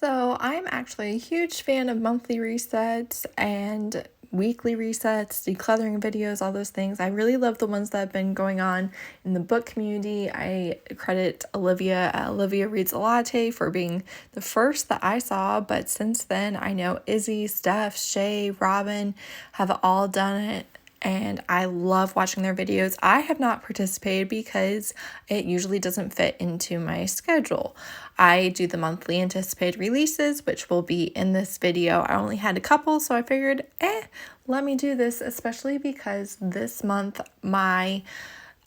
So I'm actually a huge fan of monthly resets and weekly resets, decluttering videos, all those things. I really love the ones that have been going on in the book community. I credit Olivia at Olivia Reads a Latte for being the first that I saw, but since then I know Izzy, Steph, Shay, Robin have all done it. And I love watching their videos. I have not participated because it usually doesn't fit into my schedule. I do the monthly anticipated releases, which will be in this video. I only had a couple, so I figured, let me do this, especially because this month my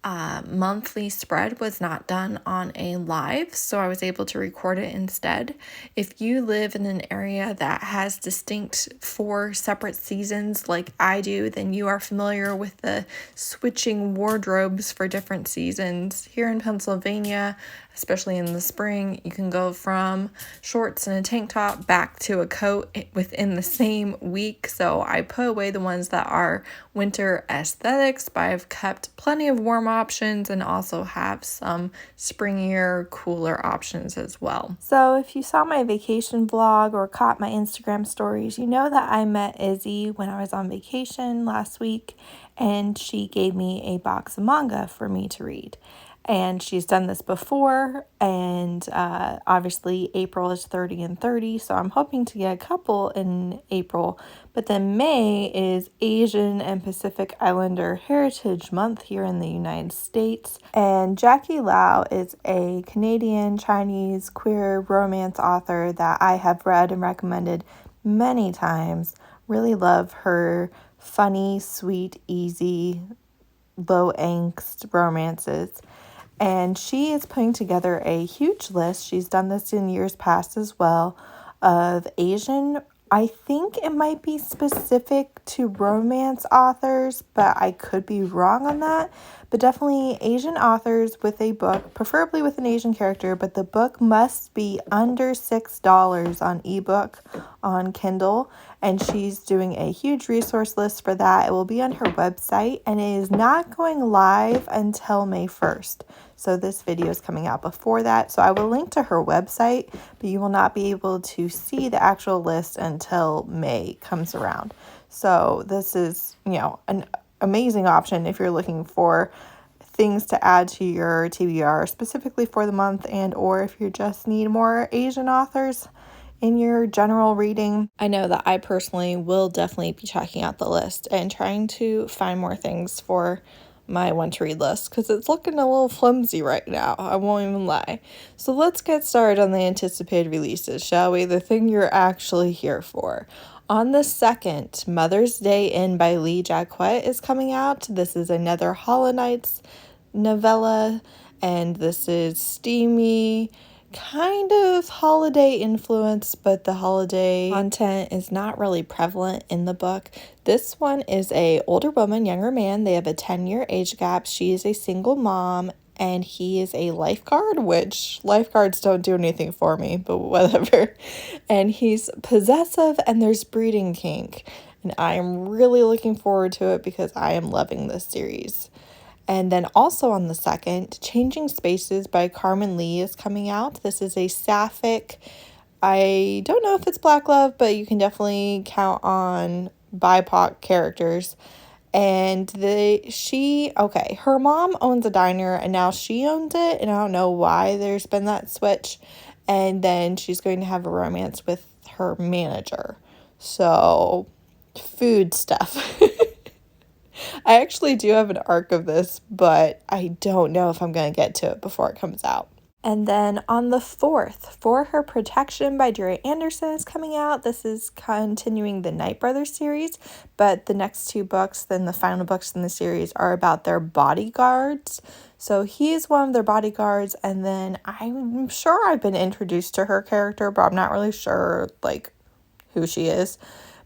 monthly spread was not done on a live, so I was able to record it instead. If you live in an area that has distinct 4 separate seasons like I do, then you are familiar with the switching wardrobes for different seasons. Here in Pennsylvania, especially in the spring, you can go from shorts and a tank top back to a coat within the same week. So I put away the ones that are winter aesthetics, but I've kept plenty of warm options and also have some springier, cooler options as well. So if you saw my vacation vlog or caught my Instagram stories, you know that I met Izzy when I was on vacation last week, and she gave me a box of manga for me to read. And she's done this before, and obviously April is 30 and 30, so I'm hoping to get a couple in April. But then May is Asian and Pacific Islander Heritage Month here in the United States. And Jackie Lau is a Canadian Chinese queer romance author that I have read and recommended many times. Really love her funny, sweet, easy, low angst romances. And she is putting together a huge list. She's done this in years past as well, of Asian, I think it might be specific to romance authors, but I could be wrong on that. But definitely Asian authors with a book, preferably with an Asian character, but the book must be under $6 on ebook on Kindle. And she's doing a huge resource list for that. It will be on her website, and it is not going live until May 1st. So this video is coming out before that. So I will link to her website, but you will not be able to see the actual list until May comes around. So this is, an amazing option if you're looking for things to add to your TBR specifically for the month, and or if you just need more Asian authors in your general reading. I know that I personally will definitely be checking out the list and trying to find more things for my want to read list because it's looking a little flimsy right now. I won't even lie. So let's get started on the anticipated releases, shall we? The thing you're actually here for. On the 2nd, Mother's Day In by Lee Jacquot is coming out. This is another Hollow Knights novella, and this is steamy, kind of holiday influence, but the holiday content is not really prevalent in the book. This one is a older woman, younger man. They have a 10-year age gap. She is a single mom, and he is a lifeguard, which lifeguards don't do anything for me, but whatever. And he's possessive, and there's breeding kink. And I am really looking forward to it because I am loving this series. And then also on the 2nd, Changing Spaces by Karmen Lee is coming out. This is a sapphic, I don't know if it's Black love, but you can definitely count on BIPOC characters. And her mom owns a diner and now she owns it, and I don't know why there's been that switch. And then she's going to have a romance with her manager. So, food stuff. I actually do have an arc of this, but I don't know if I'm going to get to it before it comes out. And then on the 4th, For Her Protection by Dria Andersen is coming out. This is continuing the Knight Brothers series, but the next 2 books, then the final books in the series, are about their bodyguards. So he is one of their bodyguards, and then I'm sure I've been introduced to her character, but I'm not really sure, who she is.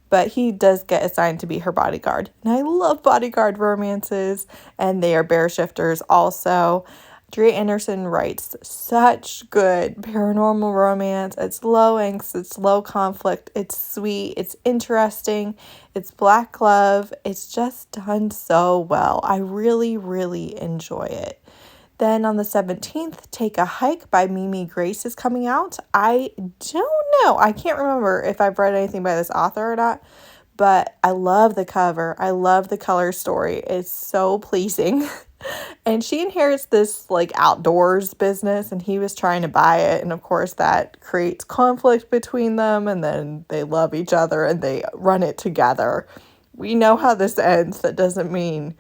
But he does get assigned to be her bodyguard. And I love bodyguard romances, and they are bear shifters also. Dria Andersen writes such good paranormal romance. It's low angst, it's low conflict, it's sweet, it's interesting, it's Black love. It's just done so well. I really, really enjoy it. Then on the 17th, Take a Hike by Mimi Grace is coming out. I don't know. I can't remember if I've read anything by this author or not, but I love the cover. I love the color story. It's so pleasing. And she inherits this like outdoors business, and he was trying to buy it. And of course, that creates conflict between them, and then they love each other and they run it together. We know how this ends. That doesn't mean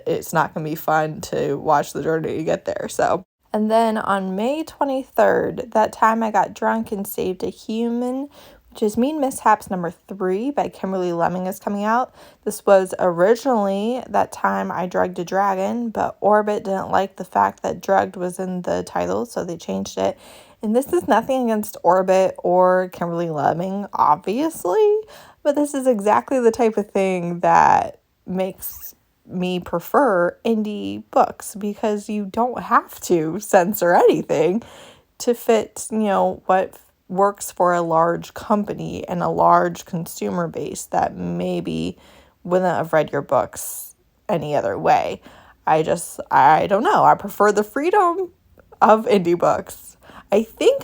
it's not going to be fun to watch the journey to get there. So, and then on May 23rd, That Time I Got Drunk and Saved a Human, which is Mean Mishaps number 3 by Kimberly Lemming, is coming out. This was originally That Time I Drugged a Dragon, but Orbit didn't like the fact that drugged was in the title, so they changed it. And this is nothing against Orbit or Kimberly Lemming, obviously, but this is exactly the type of thing that makes me prefer indie books, because you don't have to censor anything to fit, what works for a large company and a large consumer base that maybe wouldn't have read your books any other way. I don't know. I prefer the freedom of indie books.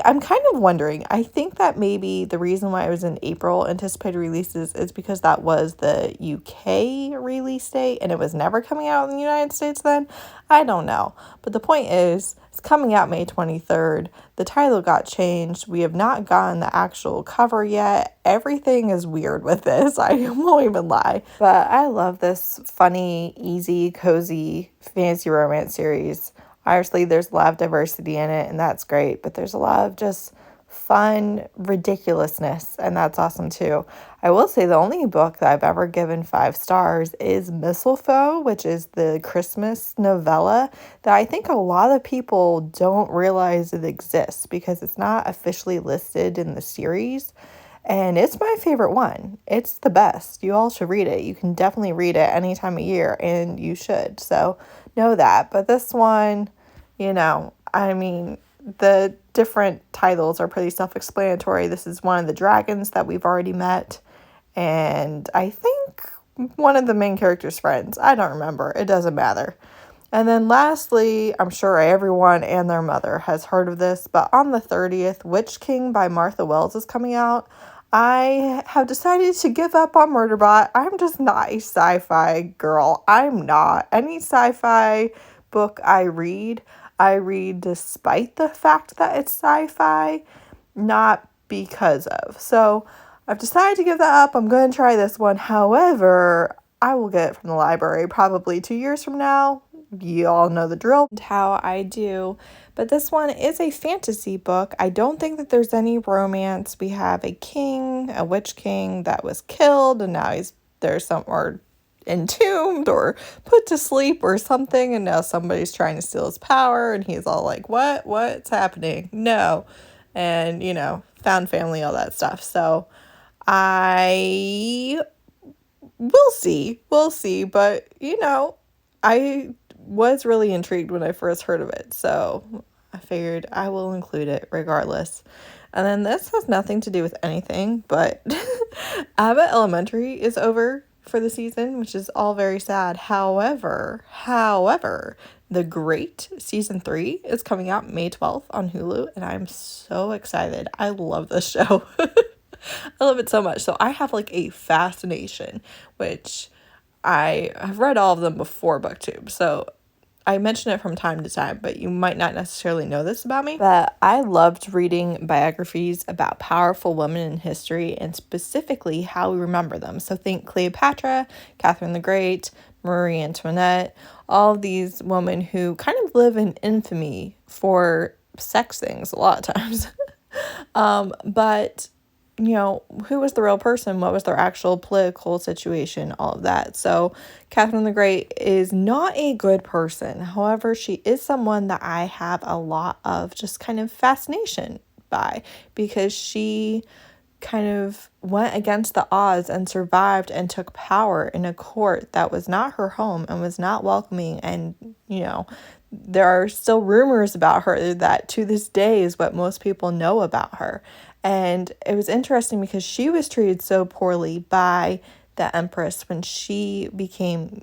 I'm kind of wondering, I think that maybe the reason why it was in April anticipated releases is because that was the UK release date and it was never coming out in the United States then. I don't know. But the point is, it's coming out May 23rd. The title got changed. We have not gotten the actual cover yet. Everything is weird with this. I won't even lie. But I love this funny, easy, cozy fantasy romance series. Obviously, there's a lot of diversity in it, and that's great, but there's a lot of just fun ridiculousness, and that's awesome too. I will say the only book that I've ever given 5 stars is Mistletoe, which is the Christmas novella that I think a lot of people don't realize it exists because it's not officially listed in the series. And it's my favorite one. It's the best. You all should read it. You can definitely read it any time of year, and you should. So know that. But this one, the different titles are pretty self-explanatory. This is one of the dragons that we've already met. And I think one of the main character's friends. I don't remember. It doesn't matter. And then lastly, I'm sure everyone and their mother has heard of this, but on the 30th, Witch King by Martha Wells is coming out. I have decided to give up on Murderbot. I'm just not a sci-fi girl. I'm not. Any sci-fi book I read despite the fact that it's sci-fi, not because of. So I've decided to give that up. I'm going to try this one. However, I will get it from the library probably 2 years from now. You all know the drill and how I do. But this one is a fantasy book. I don't think that there's any romance. We have a witch king that was killed, and now there's somewhere entombed or put to sleep or something, and now somebody's trying to steal his power, and he's all like, what's happening? No. And found family, all that stuff. So we'll see, but I was really intrigued when I first heard of it, so I figured I will include it regardless. And then this has nothing to do with anything, but Abbott Elementary is over for the season, which is all very sad. However, The Great Season 3 is coming out May 12th on Hulu, and I'm so excited. I love this show. I love it so much. So I have like a fascination, which I have read all of them before Booktube, so I mention it from time to time, but you might not necessarily know this about me. But I loved reading biographies about powerful women in history, and specifically how we remember them. So think Cleopatra, Catherine the Great, Marie Antoinette, all of these women who kind of live in infamy for sex things a lot of times. But who was the real person? What was their actual political situation? All of that. So Catherine the Great is not a good person. However, she is someone that I have a lot of just kind of fascination by, because she kind of went against the odds and survived and took power in a court that was not her home and was not welcoming. And, there are still rumors about her that to this day is what most people know about her. And it was interesting because she was treated so poorly by the Empress when she became,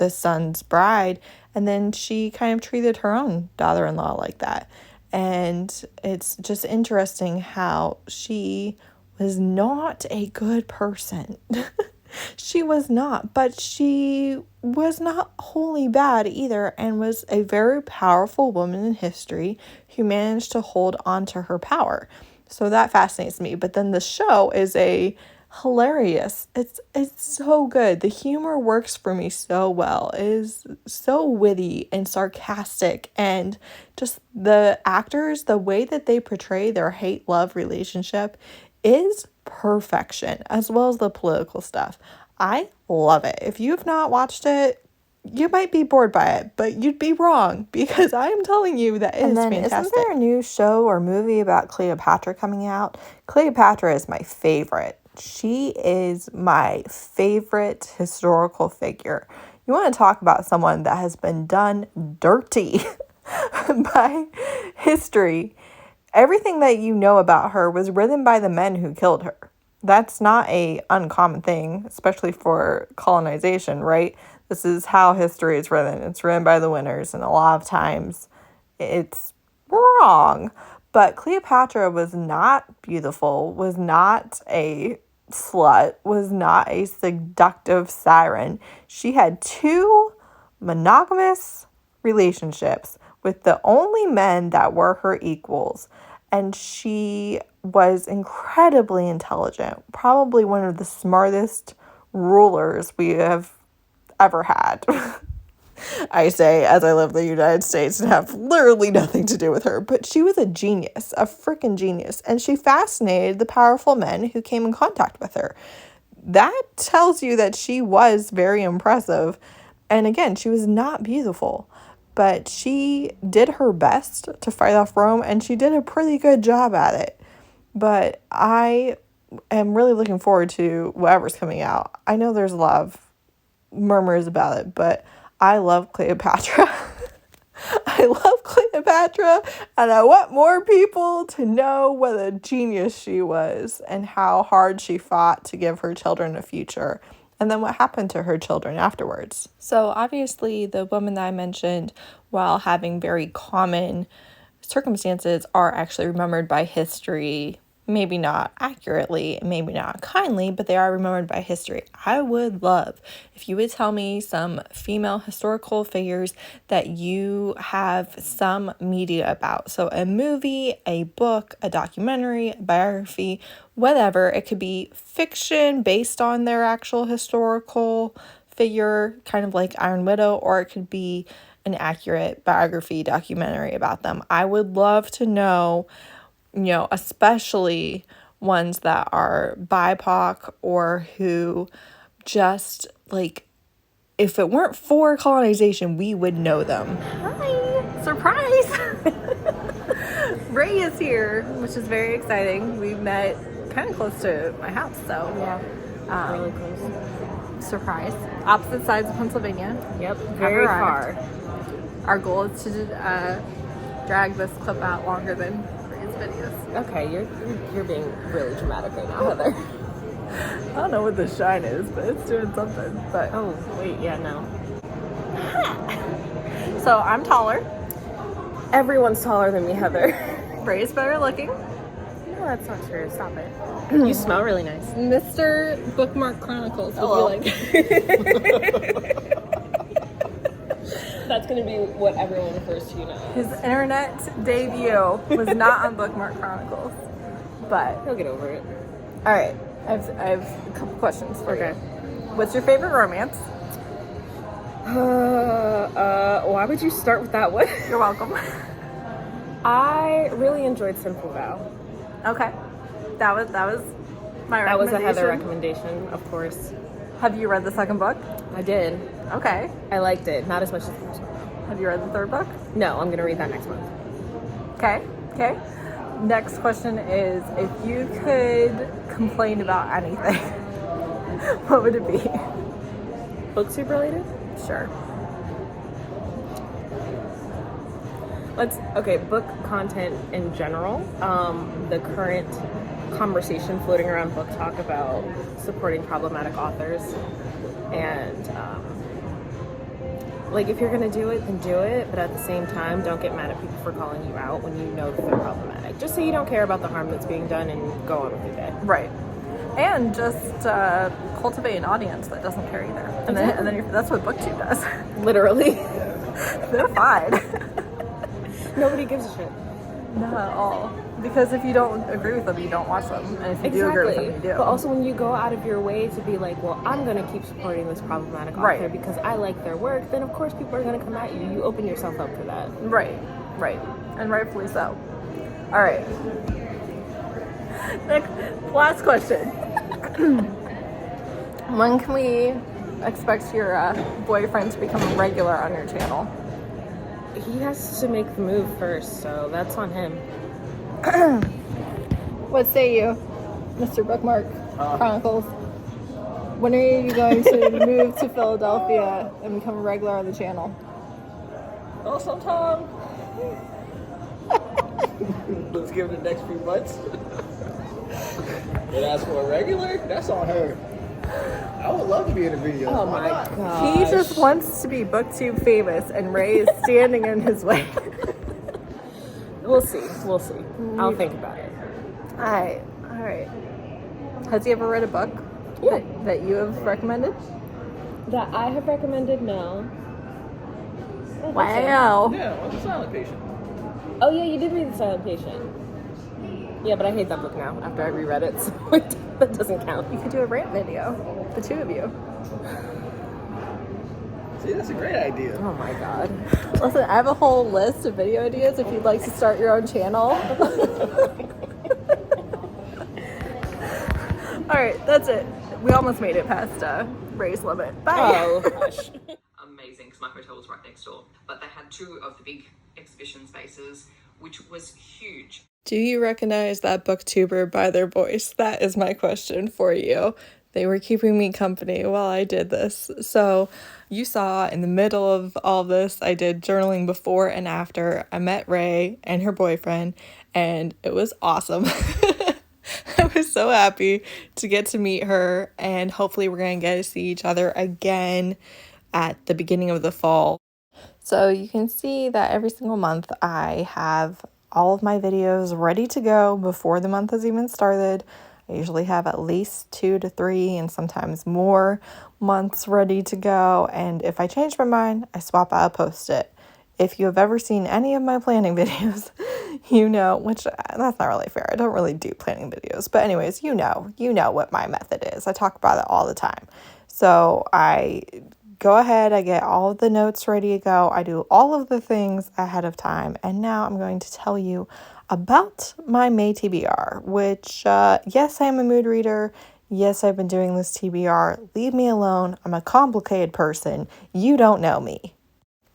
the son's bride, and then she kind of treated her own daughter-in-law like that. And it's just interesting how she was not a good person. She was not, but she was not wholly bad either, and was a very powerful woman in history who managed to hold on to her power. So that fascinates me. But then the show is hilarious. It's so good. The humor works for me so well. It is so witty and sarcastic, and just the actors, the way that they portray their hate-love relationship is perfection, as well as the political stuff. I love it. If you have not watched it, you might be bored by it, but you'd be wrong, because I'm telling you that it is fantastic. Isn't there a new show or movie about Cleopatra coming out? Cleopatra is my favorite. She is my favorite historical figure. You want to talk about someone that has been done dirty by history. Everything that you know about her was written by the men who killed her. That's not a uncommon thing, especially for colonization, right? This is how history is written. It's written by the winners, and a lot of times it's wrong. But Cleopatra was not beautiful, was not a slut, was not a seductive siren. She had 2 monogamous relationships with the only men that were her equals. And she was incredibly intelligent, probably one of the smartest rulers we have ever had. I say as I live in the United States and have literally nothing to do with her, but she was a genius, a freaking genius, and she fascinated the powerful men who came in contact with her. That tells you that she was very impressive. And again, she was not beautiful, but she did her best to fight off Rome, and she did a pretty good job at it. But I am really looking forward to whatever's coming out. I know there's a lot of murmurs about it, but I love Cleopatra. I love Cleopatra, and I want more people to know what a genius she was and how hard she fought to give her children a future, and then what happened to her children afterwards. So obviously the women that I mentioned, while having very common circumstances, are actually remembered by history. Maybe not accurately, maybe not kindly, but they are remembered by history. I would love if you would tell me some female historical figures that you have some media about. So a movie, a book, a documentary, a biography, whatever. It could be fiction based on their actual historical figure, kind of like Iron Widow, or it could be an accurate biography documentary about them. I would love to know, especially ones that are BIPOC or who just, like, if it weren't for colonization, we would know them. Hi! Surprise! Ray is here, which is very exciting. We met kind of close to my house, so. Yeah, really close. Surprise. Opposite sides of Pennsylvania. Yep, very far. Our goal is to drag this clip out longer than videos. Okay, you're being really dramatic right now, Heather. I don't know what the shine is, but it's doing something. But oh wait, yeah, no. So I'm taller. Everyone's taller than me, Heather. Ray's better looking. No, that's not true. Stop it. You smell really nice. Mr. Bookmark Chronicles. Would you like? That's going to be what everyone refers to you now. His internet debut was not on Bookmark Chronicles, but he'll get over it. All right, I have a couple questions for you. What's your favorite romance? Why would you start with that one? You're welcome. I really enjoyed Sinful Vow. Okay, that was my recommendation. That was a Heather recommendation, of course. Have you read the second book? I did. Okay. I liked it. Not as much as the first one. Have you read the third book? No, I'm going to read that next month. Okay. Next question is, if you could complain about anything, what would it be? Booktube related? Sure. Book content in general. The current conversation floating around Book Talk about supporting problematic authors and Like, if you're gonna do it, then do it, but at the same time, don't get mad at people for calling you out when you know that they're problematic. Just say you don't care about the harm that's being done and go on with your day. Right. And just cultivate an audience that doesn't care either. And then that's what Booktube does. Literally. They're fine. Nobody gives a shit. Not at all. Because if you don't agree with them, you don't watch them. And if you do agree with them, you do. But also when you go out of your way to be like, well, I'm going to keep supporting this problematic author because I like their work, then of course people are going to come at you. You open yourself up for that. Right. And rightfully so. All right. Next, last question. When can we expect your boyfriend to become a regular on your channel? He has to make the move first, so that's on him. What say you, Mr. Bookmark Chronicles? When are you going to move to Philadelphia and become a regular on the channel? Oh, sometime. Let's give it the next few months. And as for a regular, that's on her. I would love to be in a video. Oh my god. He just wants to be Booktube famous, and Ray is standing in his way. We'll see. I'll think about it. All right. Has he ever read a book that you have recommended? That I have recommended, no. Wow. Yeah, what's the silent patient? Oh yeah, you did read The Silent Patient. Yeah, but I hate that book now after I reread it, so that doesn't count. You could do a rant video, the two of you. See, that's a great idea. Oh my god. Listen, I have a whole list of video ideas if you'd like to start your own channel. All right, that's it. We almost made it past Ray's limit. Bye. Oh, hush. Amazing, because my hotel was right next door. But they had two of the big exhibition spaces, which was huge. Do you recognize that booktuber by their voice? That is my question for you. They were keeping me company while I did this. So you saw in the middle of all this, I did journaling before and after. I met Ray and her boyfriend, and it was awesome. I was so happy to get to meet her, and hopefully we're going to get to see each other again at the beginning of the fall. So you can see that every single month I have all of my videos ready to go before the month has even started. I usually have at least 2 to 3 and sometimes more months ready to go. And if I change my mind, I swap out a post-it. If you have ever seen any of my planning videos, you know, which that's not really fair. I don't really do planning videos. But anyways, you know what my method is. I talk about it all the time. So I go ahead, I get all of the notes ready to go. I do all of the things ahead of time. And now I'm going to tell you about my May TBR, which, yes, I am a mood reader. Yes, I've been doing this TBR. Leave me alone. I'm a complicated person. You don't know me.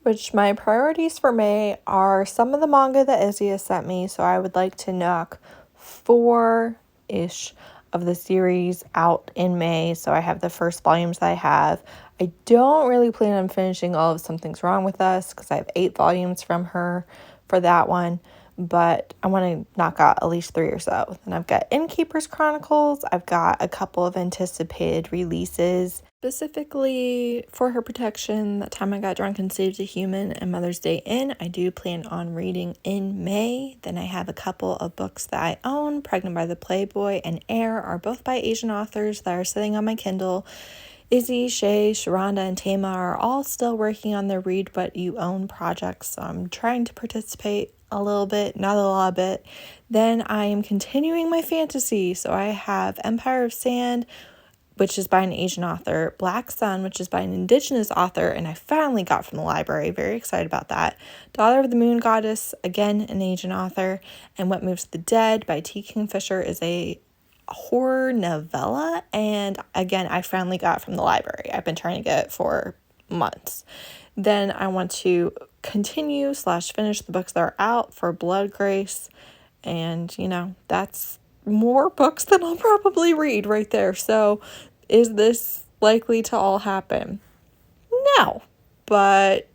Which my priorities for May are some of the manga that Izzy has sent me. So I would like to knock 4-ish of the series out in May. So I have the first volumes that I have. I don't really plan on finishing all of Something's Wrong with Us because I have 8 volumes from her for that one. But I want to knock out at least 3 or so. Then I've got Innkeeper's Chronicles. I've got a couple of anticipated releases. Specifically for her protection, That Time I Got Drunk and Saved a Human and Mother's Day In, I do plan on reading in May. Then I have a couple of books that I own. Pregnant by the Playboy and Air are both by Asian authors that are sitting on my Kindle. Izzy, Shay, Sharonda, and Tama are all still working on their Read What You Own projects, so I'm trying to participate a little bit, not a lot bit. Then I am continuing my fantasy, so I have Empire of Sand, which is by an Asian author, Black Sun, which is by an Indigenous author, and I finally got from the library. Very excited about that. Daughter of the Moon Goddess, again, an Asian author, and What Moves the Dead by T. Kingfisher is a horror novella, and again, I finally got from the library. I've been trying to get it for months. Then I want to continue / finish the books that are out for Blood Grace, and that's more books than I'll probably read right there. So is this likely to all happen? No, but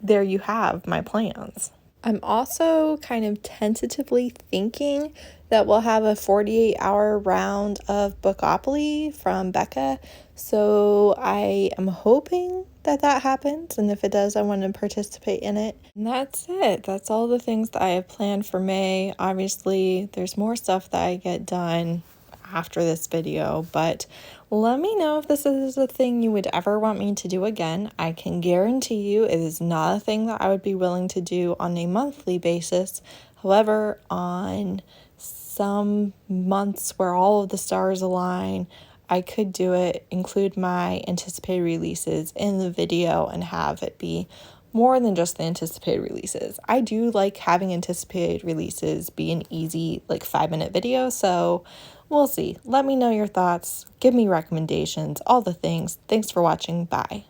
there you have my plans. I'm also kind of tentatively thinking that we'll have a 48-hour round of Bookopoly from Becca. So I am hoping that that happens. And if it does, I want to participate in it. And that's it. That's all the things that I have planned for May. Obviously, there's more stuff that I get done after this video, but let me know if this is a thing you would ever want me to do again. I can guarantee you it is not a thing that I would be willing to do on a monthly basis. However, on some months where all of the stars align, I could do it, include my anticipated releases in the video, and have it be more than just the anticipated releases. I do like having anticipated releases be an easy, like 5-minute video, so we'll see. Let me know your thoughts, give me recommendations, all the things. Thanks for watching. Bye.